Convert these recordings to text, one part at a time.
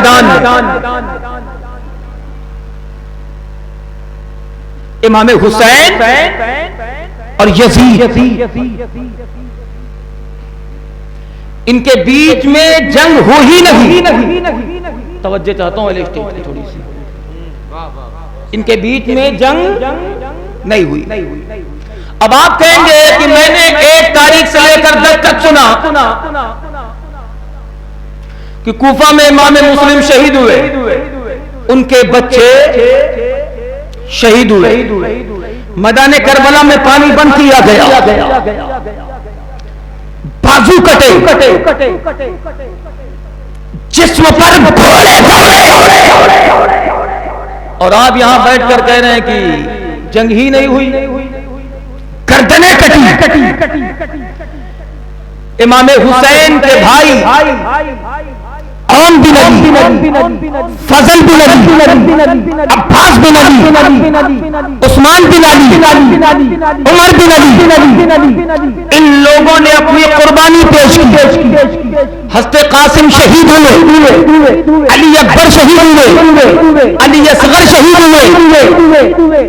میدان میں امام حسین اور یزید ان کے بیچ میں جنگ ہو ہی نہیں. توجہ چاہتا ہوں علیہ اسٹیج تھوڑی سی. ان کے بیچ میں جنگ نہیں ہوئی. اب آپ کہیں گے کہ میں نے 1 تاریخ سے لے کر 10 تک سنا کہ کوفہ میں امام مسلم شہید ہوئے, ان کے بچے شہید ہوئے, میدان کربلا میں پانی بند کیا گیا, بازو کٹے, جسم پر گھوڑے دوڑے, اور آپ یہاں بیٹھ کر کہہ رہے ہیں کہ جنگ ہی نہیں ہوئی, گردنیں کٹی. امام حسین کے بھائی عون بن علی, فضل بن علی, عباس بن علی, عثمان بن علی, عمر بن علی, ان لوگوں نے اپنی قربانی پیش کی. حضرت قاسم شہید ہوئے, علی اکبر شہید ہوئے, علی اصغر شہید ہوئے,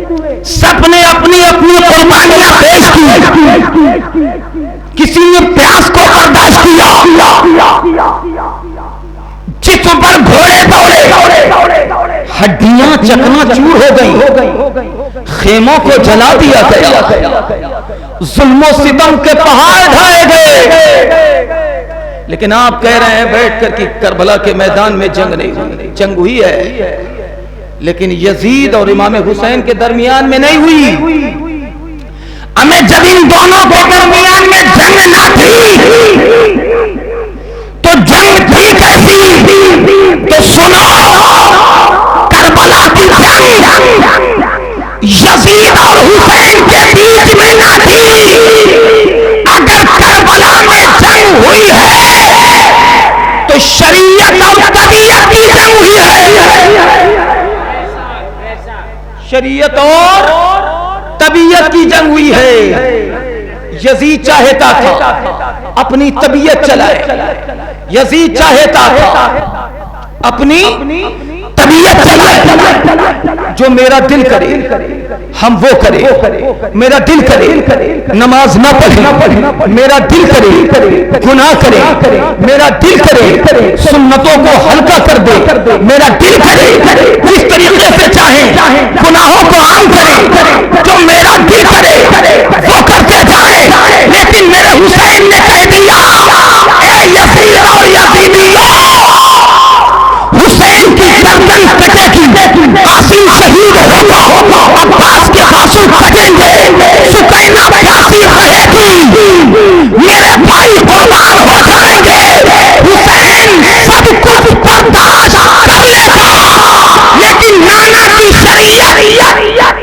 سب نے اپنی اپنی قربانیاں پیش کی. کسی نے پیاس کو برداشت کیا, جسم پر گھوڑے دوڑے, ہڈیاں چکنا چور ہو گئی, خیموں کو جلا دیا گیا, ظلم و ستم کے پہاڑ ڈھائے گئے. لیکن آپ کہہ رہے ہیں بیٹھ کر کہ کربلا کے میدان میں جنگ نہیں ہوئی. جنگ ہوئی ہے, لیکن یزید اور امام حسین کے درمیان میں نہیں ہوئی. ہمیں جب ان دونوں کے درمیان میں جنگ نہ تھی تو جنگ تھی کیسی؟ تو سنو, کربلا کی جنگ یزید اور حسین کے بیچ میں نہ تھی. اگر کربلا میں جنگ ہوئی ہے تو شریعت اور طبیعت کی جنگ ہوئی ہے. شریعت اور طبیعت کی جنگ ہوئی ہے. یزید چاہتا تھا اپنی طبیعت چلائے, یزید چاہتا تھا اپنی طبیعت چلائے. جو میرا دل کرے ہم وہ کرے, میرا دل کرے نماز نہ پڑھے, میرا دل کرے گناہ کرے, میرا دل کرے سنتوں کو ہلکا کر دے, میرا دل کرے جس طریقے سے چاہے گناہوں کو عام کرے. جو میرا دل کرے وہ کرتے جائے. لیکن میرے حسین نے کہہ دیا, اے یزید اور یزیدیوں, حسین کی گردن کٹے گی, قاسم شہید ہوگا, عباس کے آنسو کٹیں گے, سکینہ پھانسی رہے گی, میرے بھائی قربان ہو جائیں گے. حسین سب کچھ برداشت کر لے گا, لیکن نانا کی شریعت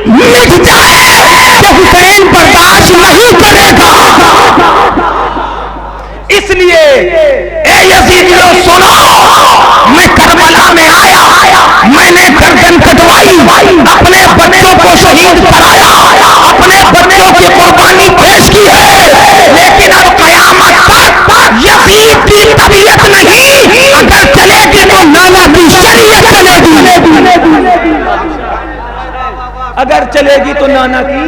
مٹ جائے تو حسین برداشت نہیں کرے گا. اس لیے اے یزیدیوں سنو, میں کربلا میں آیا, میں نے گردن کٹوائی, اپنے بچوں کو شہید کرایا, اپنے بچوں کی قربانی پیش کی ہے. لیکن اب قیامت تک یزید کی طبیعت نہیں, اگر چلے گی تو نانا کی شریعت چلے گی. اگر چلے گی تو نانا کی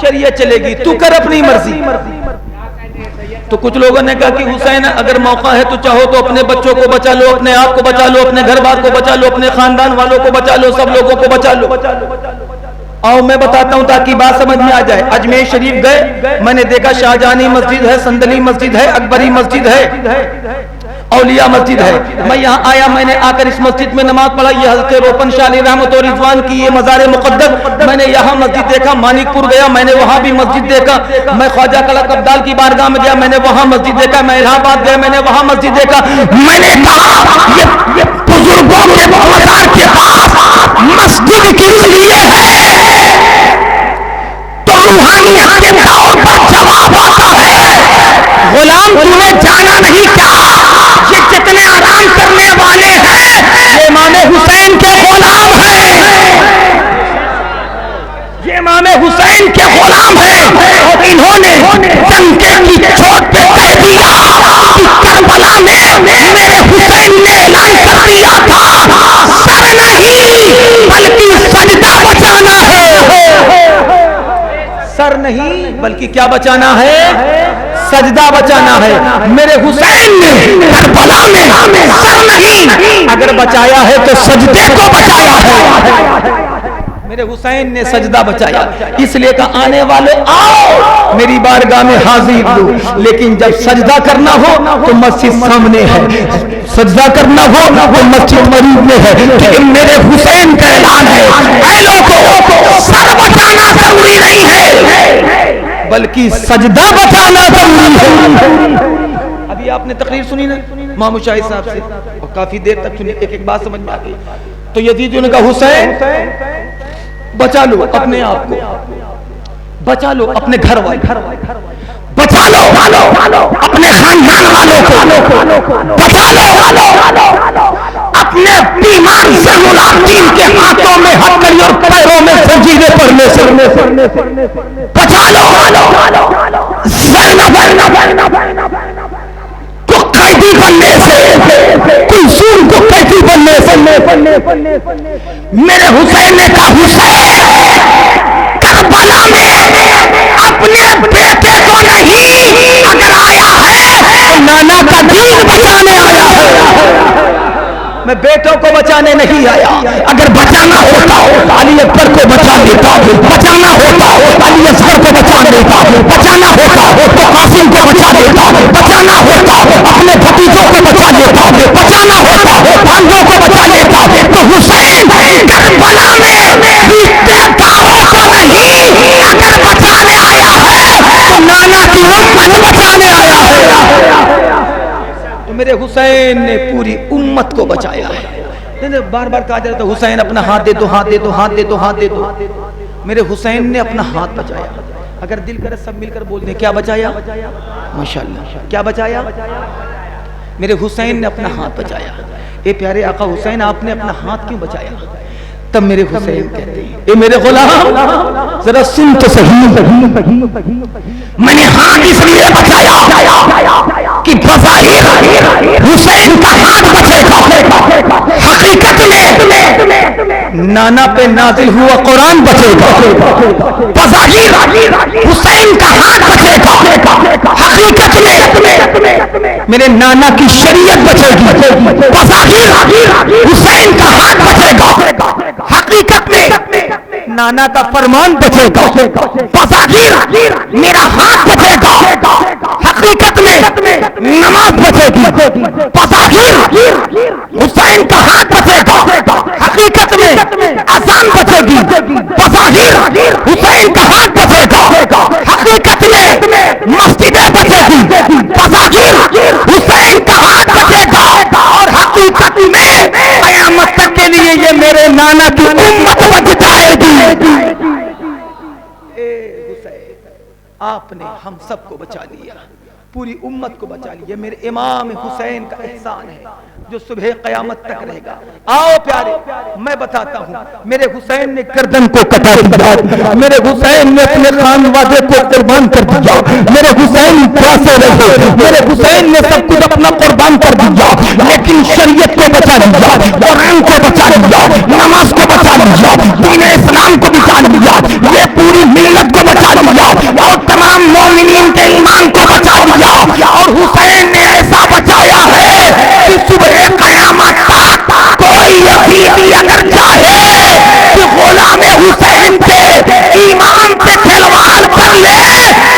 شریعت چلے گی. تو کر اپنی مرضی. تو کچھ لوگوں نے کہا کہ حسین اگر موقع ہے تو چاہو تو اپنے بچوں کو بچا لو, اپنے آپ کو بچا لو, اپنے گھر بار کو بچا لو, اپنے خاندان والوں کو بچا لو, سب لوگوں کو بچا لو. آؤ میں بتاتا ہوں تاکہ بات سمجھ میں آ جائے. اجمیر شریف گئے, میں نے دیکھا شاہجہانی مسجد ہے, سندلی مسجد ہے, اکبری مسجد ہے, اولیاء مسجد ہے. میں یہاں آیا, میں نے آ کر اس مسجد میں نماز پڑھا. یہ حضرت روپن شاہ علیہ رحمت و رضوان کی یہ مزار مقدس. میں نے یہاں مسجد دیکھا, مانک پور گیا, میں نے وہاں بھی مسجد دیکھا. میں خواجہ کلک عبدال کی بارگاہ میں گیا, میں نے وہاں مسجد دیکھا. میں الہ آباد گیا, میں نے وہاں مسجد دیکھا. میں نے کہا یہ بزرگوں کے مزار کے پاس مسجد کس لیے ہے؟ تو روحانیت کے طور پر جواب آتا ہے, غلام تمہیں جانا نہیں کیا, یہ جتنے آرام کرنے والے ہیں یہ امام حسین کے غلام ہیں, یہ امام حسین کے غلام ہیں. اور انہوں نے ڈنکے کی چوٹ پہ کہہ دیا کہ کربلا میں میرے حسین نے بلکہ کیا بچانا ہے؟ سجدہ بچانا ہے. میرے حسین نے کربلا میں سر نہیں اگر بچایا ہے تو سجدے کو بچایا ہے. میرے حسین نے سجدہ بچایا. اس لیے کہ آنے والے آؤ میری بارگاہ میں حاضر ہو, لیکن جب سجدہ کرنا ہو تو مسجد سامنے ہے, سجدہ کرنا ہو تو مسجد قریب میں ہے. کہ میرے حسین کا اعلان ہے, اے لوگوں سر بچانا ضروری نہیں ہے بلکہ سجدہ بچانا ضروری ہے. ابھی آپ نے تقریر سنی نا امام شاہد صاحب سے, اور کافی دیر تک سنی, ایک ایک بات سمجھ میں آ گئی. تو یزید نے کہا حسین بچا لو اپنے آپ کو, بچا لو اپنے گھر والے, بچا لو اپنے خاندان والوں کو, بچا لو اپنے بیمار زین العابدین کے ہاتھوں میں ہتھکڑی اور پیروں میں زنجیریں پڑنے سے, بچا لو زینب کو قیدی بننے سے, کلثوم کو قیدی بننے سے. میرے حسین نے کہا حسین کربلا میں اپنے بیٹے کو نہیں اگر آیا ہے تو نانا کا دین بچانے آیا ہے. میں بیٹوں کو بچانے نہیں آیا. اگر بچانا ہوتا علی اکبر کو بچا لیتا, بچانا ہوتا علی اصغر کو بچا لیتا, بچانا ہوتا تو قاسم کو بچا لیتا, بچانا ہوتا اپنے بھتیجوں کو بچا لیتا, بچانا ہوتا بھانجوں کو بچا لیتا. تو حسین کربلا میں رشتے داروں کو نہیں اگر بچانے آیا ہے تو نانا کی امت بچانے آیا ہے. تو میرے حسین نے پوری امت کو بچایا ہے. بار بار کہا جاتا ہے حسین اپنا ہاتھ دے دو, ہاتھ دے دو, ہاتھ دے دو, ہاتھ دے دو. میرے حسین نے اپنا ہاتھ بچایا. اگر دل کرے سب مل کر بول دیں کیا بچایا؟ ماشاءاللہ کیا بچایا؟ میرے حسین نے اپنا ہاتھ بچایا. اے پیارے آقا حسین آپ نے اپنا ہاتھ کیوں بچایا؟ تب میرے حسین کہتے ہیں اے میرے غلام ذرا سن تو صحیح, میں نے ہاتھ اس لیے بچایا کہ بظاہر حسین کا ہاتھ بچے گا, حقیقت میں نانا پہ نازل ہوا قرآن بچے گا. بظاہر حسین کا ہاتھ بچے گا, حقیقت میں میرے نانا کی شریعت بچے گی. بظاہر حسین کا ہاتھ بچے گا, حقیقت میں نانا کا فرمان بچے گا. بظاہر میرا ہاتھ بچے گا, حقیقت میں نماز بچے گی. بظاہر حسین کا ہاتھ بچے گا, حقیقت میں اذان بچے گی. بظاہر حسین کا ہاتھ بچے گا, حقیقت میں مسجدیں بچے گی. بظاہر حسین کا ہاتھ بچے گا اور حقیقت میں قیامت تک کے لیے یہ میرے نانا کی امت بچ جائے گی. اے حسین آپ نے ہم سب کو بچا لیا, پوری امت کو بچا لیا. میرے امام حسین کا احسان ہے جو صبح قیامت تک رہے گا. آؤ پیارے میں بتاتا ہوں, میرے حسین نے گردن کو کٹا دیا, میرے حسین نے اپنے خانوادے کو قربان کر دیا, میرے حسین پیاسے رہے, میرے حسین نے سب کچھ اپنا قربان کر دیا, لیکن شریعت کو بچا لیا, قرآن کو بچا لیا, نماز کو بچا لیا, دین اسلام کو بچا لیا, یہ پوری ملت کو بچا لیا اور تمام مومنین کے ایمان کو بچا لیا. اور حسین نے ایسا بچایا ہے کہ صبح قیامت تک کوئی یزیدی اگر چاہے کہ غلام حسین کے ایمان سے کھلواڑ کر لے,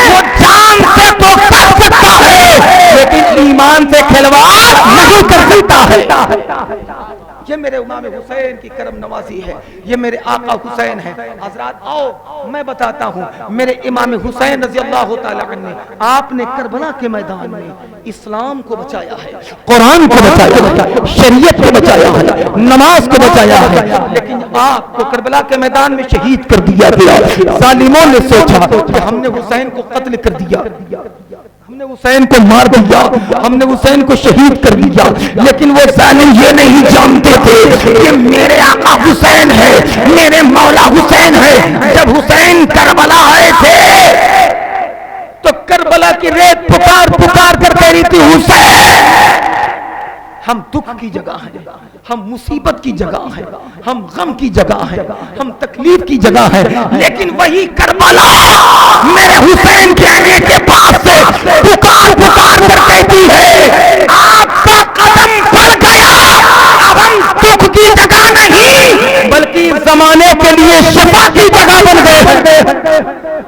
وہ جان سے تو کر سکتا ہے لیکن ایمان سے کھلواڑ نہیں کر سکتا ہے. یہ میرے امام حسین کی کرم نوازی ہے, یہ میرے آقا حسین ہے. حضرات آؤ میں بتاتا ہوں, میرے امام حسین رضی اللہ تعالیٰ عنہ نے آپ نے کربلا کے میدان میں اسلام کو بچایا ہے, قرآن کو بچایا ہے, شریعت کو بچایا ہے, نماز کو بچایا ہے, لیکن آپ کو کربلا کے میدان میں شہید کر دیا گیا. ظالموں نے سوچا کہ ہم نے حسین کو قتل کر دیا, ہم نے حسین کو مار دیا, ہم نے حسین کو شہید کر دیا, لیکن وہ ظالم یہ نہیں جانتے تھے کہ میرے آقا حسین ہے, میرے مولا حسین ہے. جب حسین کربلا آئے تھے تو کربلا کی ریت پکار پکار کر کہہ رہی تھی حسین ہم دکھ کی جگہ ہیں، ہم مصیبت کی جگہ ہیں، ہم غم کی جگہ ہیں، ہم تکلیف کی جگہ ہیں، لیکن وہی کربلا میرے حسین کے آنے کے بعد سے پکار پکار کر کہتی ہے آپ کا قدم پڑ گیا، اب ہم دکھ کی جگہ نہیں بلکہ زمانے کے لیے شفا کی جگہ بن گئے ہیں۔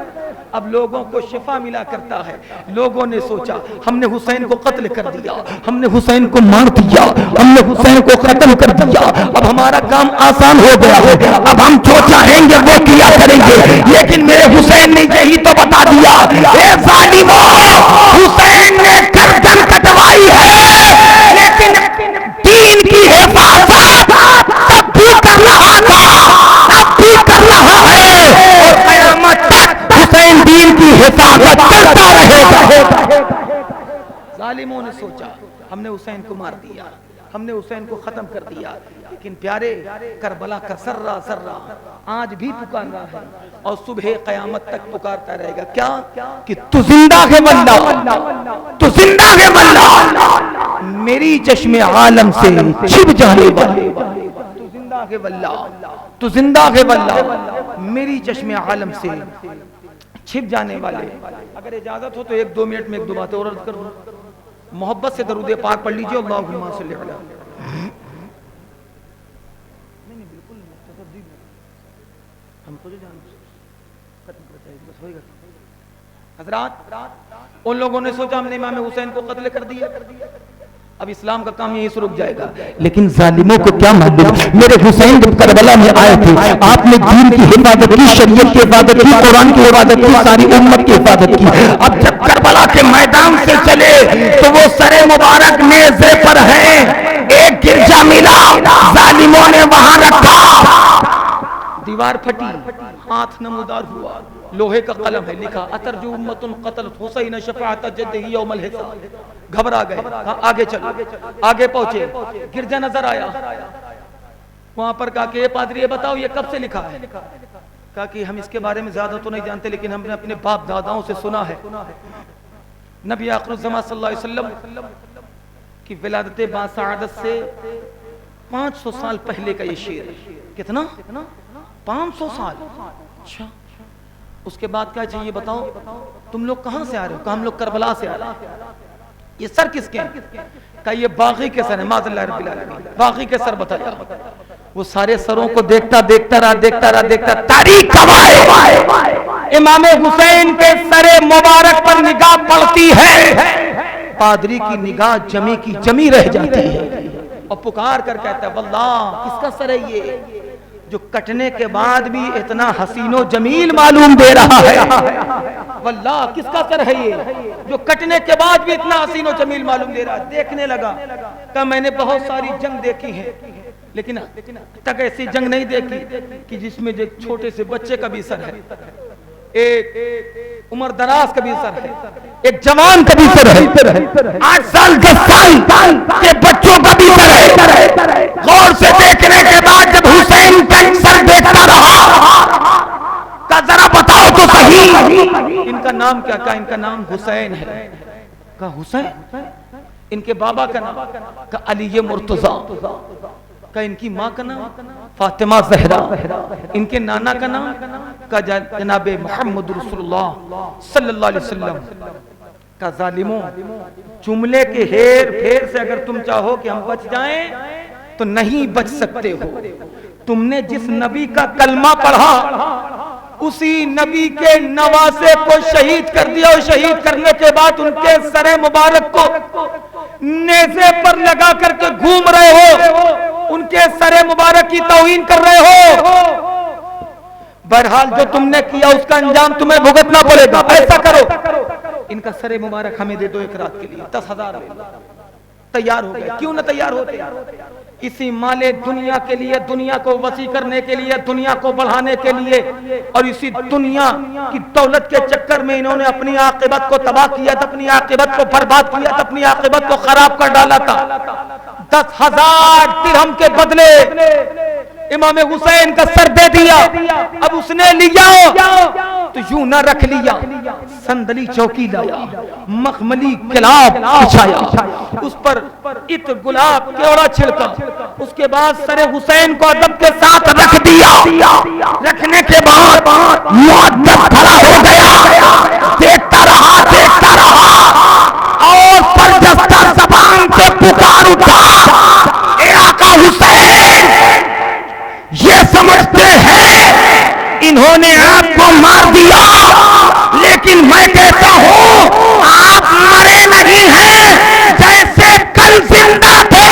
اب لوگوں کو شفا ملا کرتا ہے۔ لوگوں نے سوچا ہم نے حسین کو قتل کر دیا، ہم نے حسین کو مار دیا، ہم نے حسین کو ختم کر دیا، اب ہمارا کام آسان ہو گیا ہے، اب ہم جو چاہیں گے وہ کیا کریں گے۔ لیکن میرے حسین نے یہی تو بتا دیا، اے ظالمو، حسین نے گردن کٹوائی ہے لیکن دین کی حفاظت تب بھی کر رہا تھا، اب بھی کر رہا ہے، اور قیامت تک حسین دین کی حفاظت کرتا رہے گا۔ ظالموں نے سوچا ہم نے حسین کو مار دیا، ہم نے حسین کو ختم کر دیا، لیکن پیارے کربلا کا ذرہ ذرہ آج بھی پکار رہا ہے اور صبح قیامت تک پکارتا رہے گا۔ کیا کہ تو زندہ ہے واللہ، تو زندہ ہے واللہ، میری چشم عالم سے چھپ جانے والے، تو زندہ ہے واللہ، تو زندہ ہے واللہ، میری چشم عالم سے چھپ جانے والے۔ اگر اجازت ہو تو 1-2 منٹ میں 1-2 باتیں اور عرض کر دوں۔ محبت سے درود پاک پڑھ لیجئے، اللہم صلی علی حضرات۔ ان لوگوں نے سوچا ہم نے امام حسین کو قتل کر دیا، اب اسلام کا کام یہیں سے رک جائے گا، لیکن ظالموں کو کیا معلوم میرے حسین جب کربلا میں آئے تھے آپ نے دین کی حفاظت کی، شریعت کی حفاظت کی، قرآن کی حفاظت کی، ساری امت کی حفاظت کی۔ اب جب کربلا کے میدان سے چلے تو وہ سر مبارک نیزے پر ہیں، ایک گرجا ملا ظالموں نے وہاں رکھا، دیوار پھٹی، ہاتھ نمودار ہوا، لوہے کا قلم ہے، لکھا اترجو امت قتل حسین شفاعت جدہ یوم الحساب۔ گھبرا گئے، آگے چلو، آگے پہنچے، گرجا نظر آیا، وہاں پر کہا کہ اے پادری یہ بتاؤ یہ کب سے لکھا ہے؟ کہا کہ ہم اس کے بارے میں زیادہ تو نہیں جانتے لیکن ہم نے اپنے باپ داداؤں سے سنا ہے۔ نبی آخر الزمان صلی اللہ علیہ وسلم کی ولادت باسعادت سے 500 سال پہلے کا یہ شعر ہے۔ کتنا؟ 500 سال۔ اچھا، اس کے بعد کیا چاہیے بتاؤ تم لوگ کہاں سے آ رہے ہو؟ کہا ہم لوگ کربلا سے آ رہے ہیں۔ یہ سر کس کے ہیں؟ کہا یہ باغی کے سر ہیں، معاذ اللہ رب العالمین، باغی کے سر بتایا۔ وہ سارے سروں کو دیکھتا رہا، تاریخ گواہ ہے امام حسین کے سر مبارک پر نگاہ پڑتی ہے، پادری کی نگاہ جمی کی جمی رہ جاتی ہے اور پکار کر کہتا ہے واللہ کس کا سر ہے یہ جو کٹنے کے بعد بھی اتنا حسین و جمیل معلوم دے رہا ہے؟ واللہ کس کا سر ہے یہ جو کٹنے کے بعد بھی اتنا حسین و جمیل معلوم دے رہا ہے؟ دیکھنے لگا، کہ میں نے بہت ساری جنگ دیکھی ہیں لیکن تک ایسی جنگ نہیں دیکھی کہ جس میں ایک چھوٹے سے بچے کا بھی سر ہے، ایک عمر دراز کا بھی سر ہے، ایک جوان کا بھی سر ہے، 8 سال 10 سال کے بچوں کا بھی سر ہے۔ غور سے دیکھنے کے بعد جب حسین کا سر دیکھتا رہا، کہا ذرا بتاؤ تو صحیح ان کا نام کیا؟ کہا ان کا نام حسین ہے۔ کہا حسین؟ ان کے بابا کا نام؟ کہا علی مرتضیٰ۔ کہا ان کی ماں کا نام؟ فاطمہ زہرا۔ ان کے نانا کا نام؟ کہا جناب محمد رسول اللہ صلی اللہ علیہ وسلم۔ کہا ظالموں، جملے کے ہیر پھیر سے اگر تم چاہو کہ ہم بچ جائیں تو نہیں بچ سکتے ہو۔ تم نے جس نبی کا کلمہ پڑھا اسی نبی کے نواسے کو شہید کر دیا، اور شہید کرنے کے بعد ان کے سر مبارک کو نیزے پر لگا کر کے گھوم رہے ہو، ان کے سر مبارک کی توہین کر رہے ہو۔ بہرحال جو تم نے کیا اس کا انجام تمہیں بھگتنا پڑے گا، ایسا کرو ان کا سر مبارک ہمیں دے دو ایک رات کے لیے، 10,000 تیار ہو گئے۔ کیوں نہ تیار ہوتے؟ اسی مال دنیا کے لیے، دنیا کو وسیع کرنے کے لیے، دنیا کو بڑھانے کے لیے، اور اسی دنیا کی دولت کے چکر میں انہوں نے اپنی عاقبت کو تباہ کیا تھا، اپنی عاقبت کو برباد کیا تھا، اپنی عاقبت کو خراب کر ڈالا تھا۔ 10,000 درہم کے بدلے امام حسین کا سر دے دیا۔ اب اس نے لیا تو یوں نہ رکھ لیا، صندلی چوکی لایا، مخملی کلاب بچھایا، اس پر عطر گلاب کیوڑا چھڑکا، اس کے بعد سر حسین کو ادب کے ساتھ رکھ دیا، رکھنے کے بعد معدب کھڑا ہو گیا، دیکھتا رہا اور سرجستہ زبان سے پکار اٹھا، اے آقا حسین، یہ سمجھتے ہیں انہوں نے آپ کو مار دیا، لیکن میں کہتا ہوں آپ مرے نہیں ہیں، جیسے کل زندہ تھے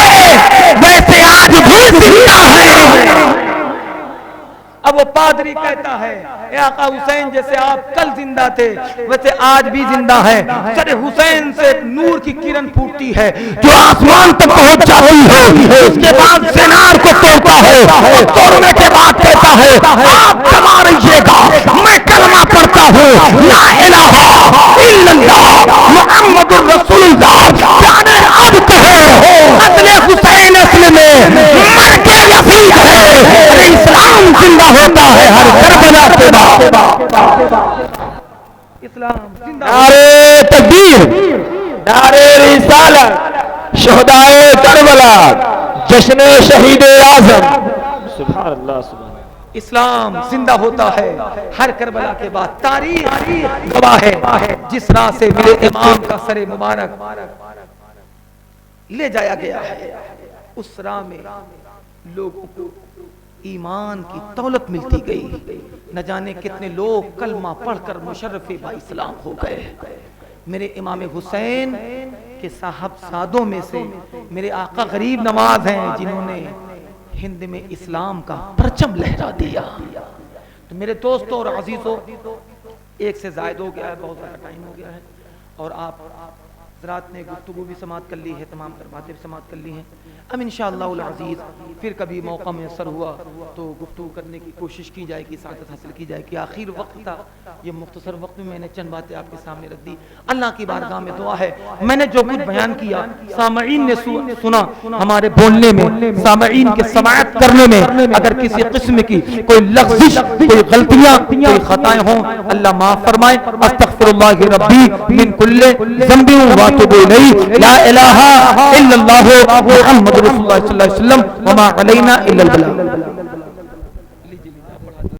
ویسے آج بھی زندہ ہیں۔ اب وہ پادری کہتا ہے اے آقا حسین جیسے آپ کل زندہ تھے ویسے آج بھی زندہ ہے۔ سر حسین سے نور کی کرن پھوٹتی ہے جو آسمان تک پہنچ جاتی ہے، اس کے بعد زنار کو توڑتا ہے اور توڑنے کے بعد کہتا ہے آپ کما رہیے گا، میں کلمہ پڑھتا ہوں لا الہ الا اللہ محمد الرسول اللہ، جانے اب کہو اصل حسین اصل میں مر کے یزید ہے، اسلام زندہ ہوتا ہے ہر کربلا کے بعد، اسلام زندہ۔ نعرہ تکبیر، نعرہ رسالت، شہدائے کربلا، جشن شہید اعظم، سبحان اللہ سبحان اللہ، اسلام زندہ ہوتا ہے ہر کربلا کے بعد۔ تاریخ گواہ ہے جس راہ سے میرے امام کا سر مبارک لے جایا گیا ہے، اس راہ میں لوگوں کو ایمان کی دولت ملتی گئی، نہ جانے کتنے لوگ کلمہ پڑھ کر مشرف با اسلام ہو گئے۔ میرے امام حسین کے صاحبزادوں میں سے میرے آقا غریب نواز ہیں جنہوں نے ہند میں اسلام کا پرچم لہرا دیا۔ تو میرے دوستوں اور عزیزوں، ایک سے زائد ہو گیا ہے، بہت زیادہ ٹائم ہو گیا ہے، اور آپ حضرات نے گفتگو بھی سماعت کر لی ہے، تمام باتیں بھی سماعت کر لی ہیں۔ اب انشاءاللہ العزیز پھر کبھی موقع میسر ہوا تو گفتگو کرنے کی کوشش کی جائے گی، سعادت حاصل کی جائے گی۔ آخر وقت تھا، یہ مختصر وقت میں نے چند باتیں آپ کے سامنے رکھ دی۔ اللہ کی بارگاہ میں دعا ہے میں نے جو کچھ بیان کیا سامعین نے سنا، ہمارے بولنے میں، سامعین کے سماعت کرنے میں اگر کسی قسم کی کوئی لغزش، کوئی غلطیاں، کوئی خطائیں ہوں اللہ معاف فرمائے۔ استغفر اللہ ربی من کل ذنب واتوب الیہ، لا الہ الا اللہ محمد رسول اللہ صلی اللہ علیہ وسلم، وما علینا الا البلاغ۔